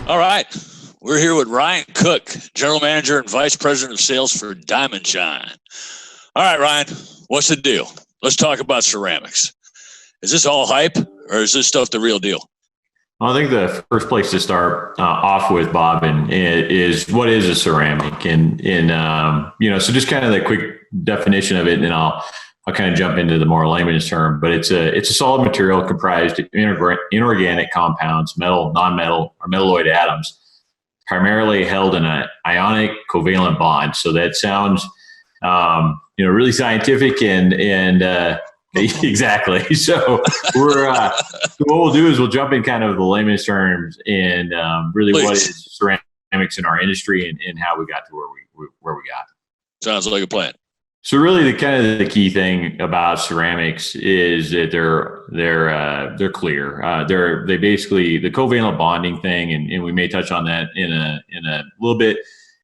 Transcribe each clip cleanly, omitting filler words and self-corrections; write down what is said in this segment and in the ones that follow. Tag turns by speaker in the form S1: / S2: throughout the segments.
S1: All right. We're here with Ryan Cook, General Manager and Vice President of Sales for Diamond Shine. All right, Ryan, what's the deal? Let's talk about ceramics. Is this all hype, or is this stuff the real deal?
S2: Well, I think the first place to start off with, Bob, is what is a ceramic, and so just kind of the quick definition of it, and then I'll kind of jump into the more layman's term. But it's a solid material comprised of inorganic compounds, metal, non-metal, or metalloid atoms, primarily held in an ionic covalent bond. So that sounds really scientific and exactly. So what we'll do is we'll jump in kind of the layman's terms and really
S1: Please.
S2: What is ceramics in our industry and how we got to where we got.
S1: Sounds like a plan.
S2: So really the key thing about ceramics is that they're clear. They basically, the covalent bonding thing, and we may touch on that in a little bit,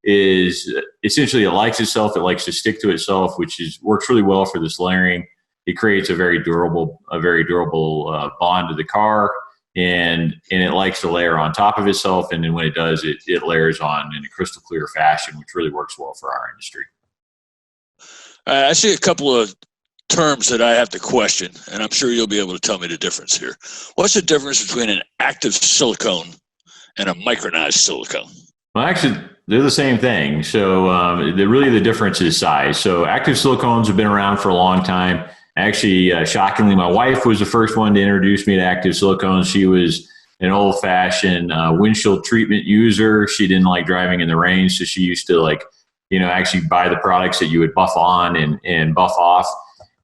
S2: is essentially it likes itself. It likes to stick to itself, which works really well for this layering. It creates a very durable bond to the car, and it likes to layer on top of itself. And then when it does, it layers on in a crystal clear fashion, which really works well for our industry.
S1: I see a couple of terms that I have to question, and I'm sure you'll be able to tell me the difference here. What's the difference between an active silicone and a micronized silicone?
S2: Well, actually, they're the same thing. So the difference is size. So active silicones have been around for a long time. Actually, shockingly, my wife was the first one to introduce me to active silicones. She was an old-fashioned windshield treatment user. She didn't like driving in the rain, so she used to actually buy the products that you would buff on and buff off.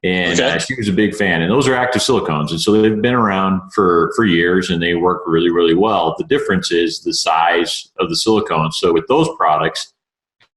S2: And
S1: okay.
S2: She was a big fan. And those are active silicones. And so they've been around for years, and they work really, really well. The difference is the size of the silicone. So with those products,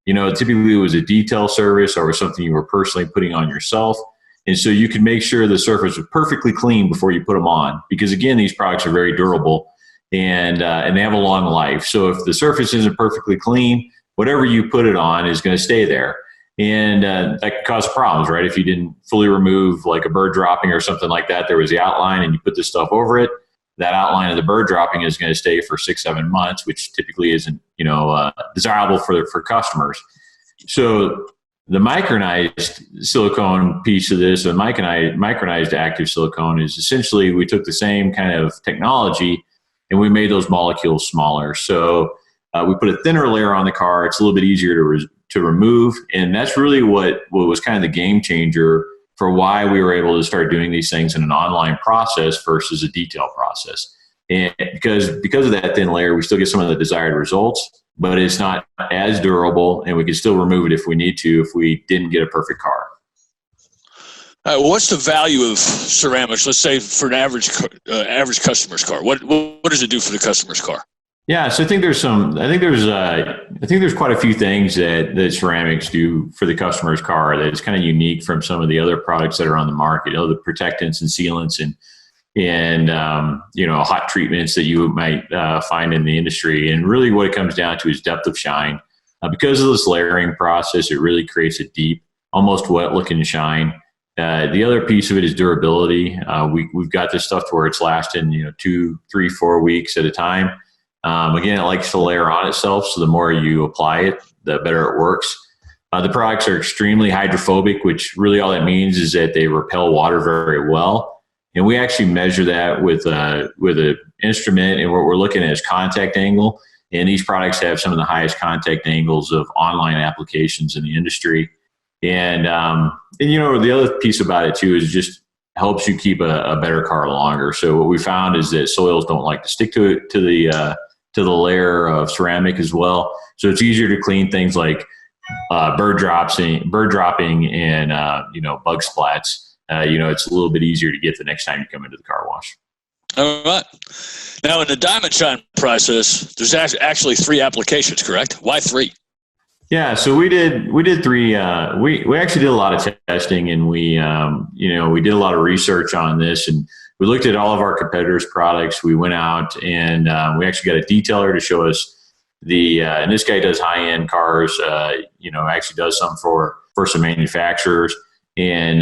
S2: typically it was a detail service or something you were personally putting on yourself. And so you can make sure the surface was perfectly clean before you put them on. Because again, these products are very durable and they have a long life. So if the surface isn't perfectly clean, whatever you put it on is going to stay there. And that could cause problems, right? If you didn't fully remove like a bird dropping or something like that, there was the outline and you put this stuff over it, that outline of the bird dropping is going to stay for 6-7 months, which typically isn't, desirable for customers. So the micronized silicone piece of this, the micronized active silicone, is essentially we took the same kind of technology and we made those molecules smaller. So we put a thinner layer on the car. It's a little bit easier to remove. And that's really what was kind of the game changer for why we were able to start doing these things in an online process versus a detail process. And because of that thin layer, we still get some of the desired results, but it's not as durable, and we can still remove it if we need to, if we didn't get a perfect car.
S1: What's the value of ceramics? Let's say for an average customer's car. What does it do for the customer's car?
S2: Yeah, so I think there's quite a few things that ceramics do for the customer's car that is kind of unique from some of the other products that are on the market. The protectants and sealants and hot treatments that you might find in the industry. And really what it comes down to is depth of shine. Because of this layering process, it really creates a deep, almost wet looking shine. The other piece of it is durability. We've got this stuff to where it's lasting 2, 3, 4 weeks at a time. Again, it likes to layer on itself, so the more you apply it, the better it works. The products are extremely hydrophobic, which really all that means is that they repel water very well. And we actually measure that with an instrument, and what we're looking at is contact angle. And these products have some of the highest contact angles of online applications in the industry. And the other piece about it too is it just helps you keep a better car longer. So what we found is that soils don't like to stick to the layer of ceramic as well. So it's easier to clean things like bird dropping and bug splats. It's a little bit easier to get the next time you come into the car wash.
S1: All right. Now in the Diamond Shine process, there's actually 3 applications, correct? Why 3?
S2: Yeah, so we did 3. We actually did a lot of testing, and we did a lot of research on this, and we looked at all of our competitors' products. We went out and we actually got a detailer to show us and this guy does high-end cars. Actually does some for some manufacturers. And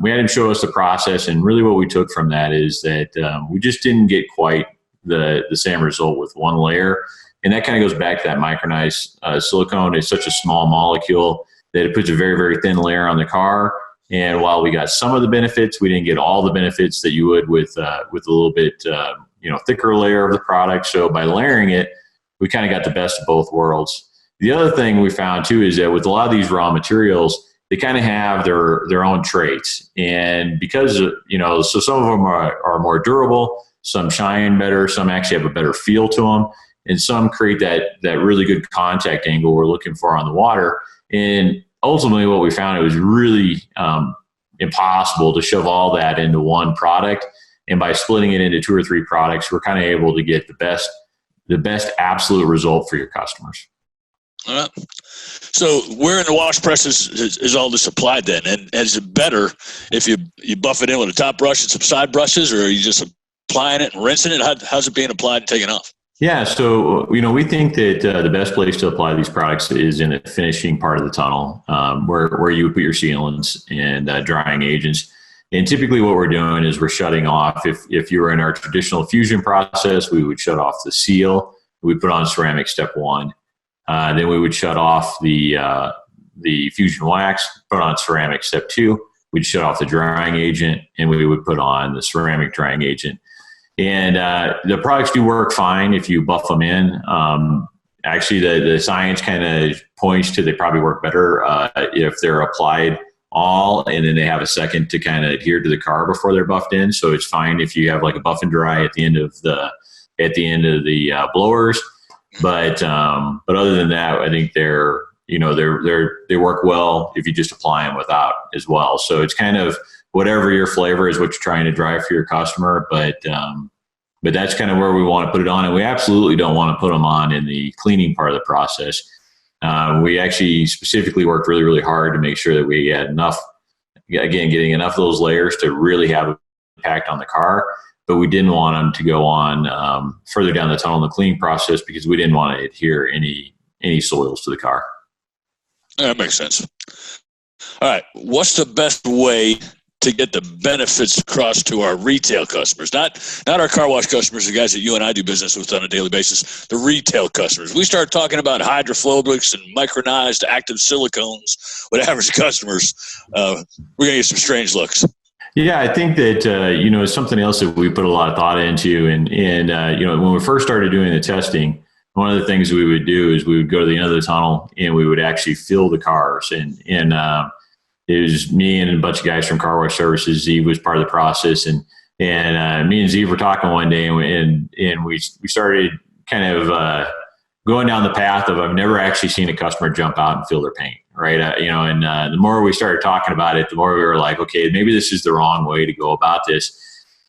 S2: we had him show us the process, and really what we took from that is that we just didn't get quite the same result with one layer. And that kind of goes back to that micronized silicone. It's such a small molecule that it puts a very, very thin layer on the car. And while we got some of the benefits, we didn't get all the benefits that you would with a little bit thicker layer of the product. So by layering it, we kind of got the best of both worlds. The other thing we found too is that with a lot of these raw materials, they kind of have their own traits. And because, so some of them are more durable, some shine better, some actually have a better feel to them, and some create that really good contact angle we're looking for on the water. And ultimately what we found, it was really impossible to shove all that into one product. And by splitting it into 2 or 3 products, we're kind of able to get the best absolute result for your customers.
S1: All right. So where in the wash press is all this applied then? And is it better if you buff it in with a top brush and some side brushes, or are you just applying it and rinsing it? How's it being applied and taken off?
S2: Yeah, so we think that the best place to apply these products is in the finishing part of the tunnel, where you would put your sealants and drying agents. And typically what we're doing is we're shutting off, if you were in our traditional fusion process, we would shut off the seal. We put on ceramic step 1. Then we would shut off the fusion wax, put on ceramic step 2. We'd shut off the drying agent, and we would put on the ceramic drying agent. And the products do work fine if you buff them in. Actually, the science kind of points to they probably work better if they're applied all, and then they have a second to kind of adhere to the car before they're buffed in. So it's fine if you have like a buff and dry at the end of the blowers. But other than that, I think they work well if you just apply them without as well. So it's kind of whatever your flavor is, what you're trying to drive for your customer. But that's kind of where we want to put it on. And we absolutely don't want to put them on in the cleaning part of the process. We actually specifically worked really, really hard to make sure that we had enough, again, getting enough of those layers to really have an impact on the car. But we didn't want them to go on further down the tunnel in the cleaning process because we didn't want to adhere any soils to the car.
S1: That makes sense. All right. What's the best way to get the benefits across to our retail customers? Not our car wash customers, the guys that you and I do business with on a daily basis, the retail customers. We start talking about hydrophobics and micronized active silicones with average customers. We're going to get some strange looks.
S2: Yeah, I think that, it's something else that we put a lot of thought into. And when we first started doing the testing, one of the things we would do is we would go to the end of the tunnel and we would actually fill the cars. And it was me and a bunch of guys from Car Wash Services. Zeve was part of the process. And me and Zeve were talking one day and we started kind of going down the path of I've never actually seen a customer jump out and fill their paint. Right. The more we started talking about it, the more we were like, okay, maybe this is the wrong way to go about this.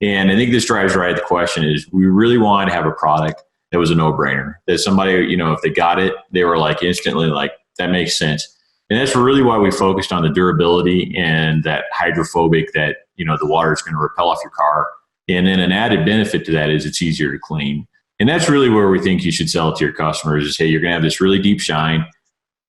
S2: And I think this drives right at the question is we really wanted to have a product that was a no-brainer, that somebody, if they got it, they were like instantly like, that makes sense. And that's really why we focused on the durability and that hydrophobic that, the water is going to repel off your car. And then an added benefit to that is it's easier to clean. And that's really where we think you should sell it to your customers is, hey, you're going to have this really deep shine.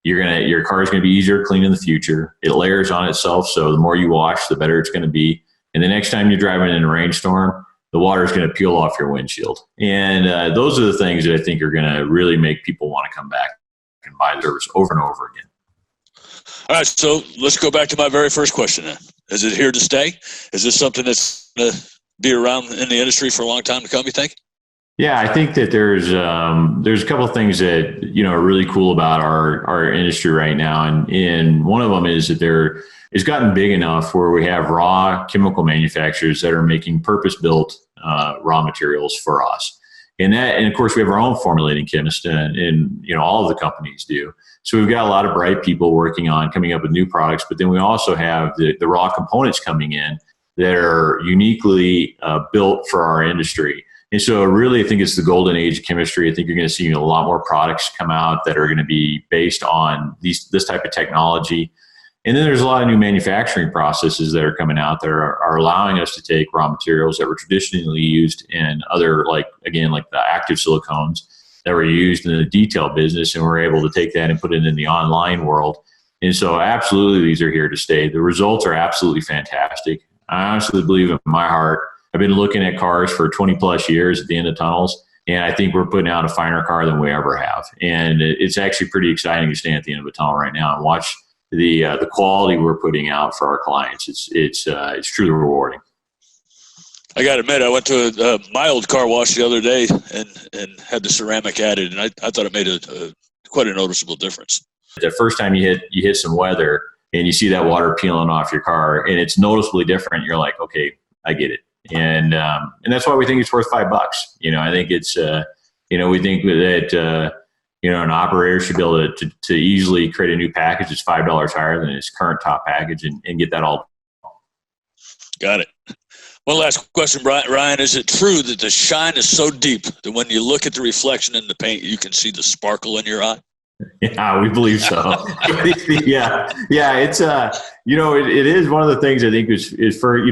S2: Your car is going to be easier to clean in the future. It layers on itself, so the more you wash, the better it's going to be. And the next time you're driving in a rainstorm, the water is going to peel off your windshield. And those are the things that I think are going to really make people want to come back and buy the service over and over again.
S1: All right, so let's go back to my very first question then. Is it here to stay? Is this something that's going to be around in the industry for a long time to come, you think?
S2: Yeah, I think that there's a couple of things that are really cool about our industry right now, and one of them is that it's gotten big enough where we have raw chemical manufacturers that are making purpose-built raw materials for us, and of course we have our own formulating chemists, and all of the companies do. So we've got a lot of bright people working on coming up with new products, but then we also have the raw components coming in that are uniquely built for our industry. And so really, I think it's the golden age of chemistry. I think you're going to see a lot more products come out that are going to be based on this type of technology. And then there's a lot of new manufacturing processes that are coming out that are allowing us to take raw materials that were traditionally used in other, like the active silicones that were used in the detail business, and we're able to take that and put it in the online world. And so absolutely, these are here to stay. The results are absolutely fantastic. I honestly believe in my heart, I've been looking at cars for 20 plus years at the end of tunnels, And I think we're putting out a finer car than we ever have. And it's actually pretty exciting to stand at the end of a tunnel right now and watch the quality we're putting out for our clients. It's truly rewarding.
S1: I got to admit, I went to a mild car wash the other day and had the ceramic added, and I thought it made quite a noticeable difference.
S2: The first time you hit some weather and you see that water peeling off your car and it's noticeably different, you're like, okay, I get it. And that's why we think it's worth $5. I think it's, we think that, an operator should be able to easily create a new package that's $5 higher than his current top package and get that all.
S1: Got it. One last question, Ryan. Is it true that the shine is so deep that when you look at the reflection in the paint, you can see the sparkle in your eye?
S2: Yeah, we believe so. yeah. It's it is one of the things I think is for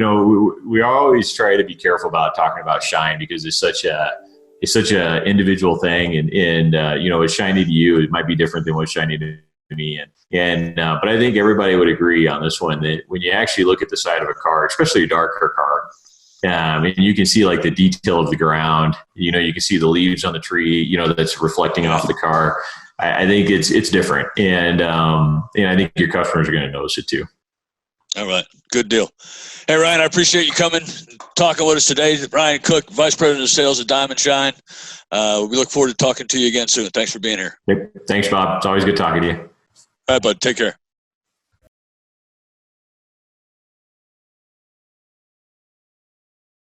S2: we always try to be careful about talking about shine because it's such a individual thing, and what's shiny to you, it might be different than what's shiny to me, but I think everybody would agree on this one that when you actually look at the side of a car, especially a darker car, and you can see like the detail of the ground, you can see the leaves on the tree, that's reflecting off the car. I think it's different, and I think your customers are going to notice it too.
S1: All right, good deal. Hey, Ryan, I appreciate you coming, talking with us today. Ryan Cook, Vice President of Sales at Diamond Shine. We look forward to talking to you again soon. Thanks for being here.
S2: Thanks, Bob. It's always good talking to you.
S1: All right, bud. Take care.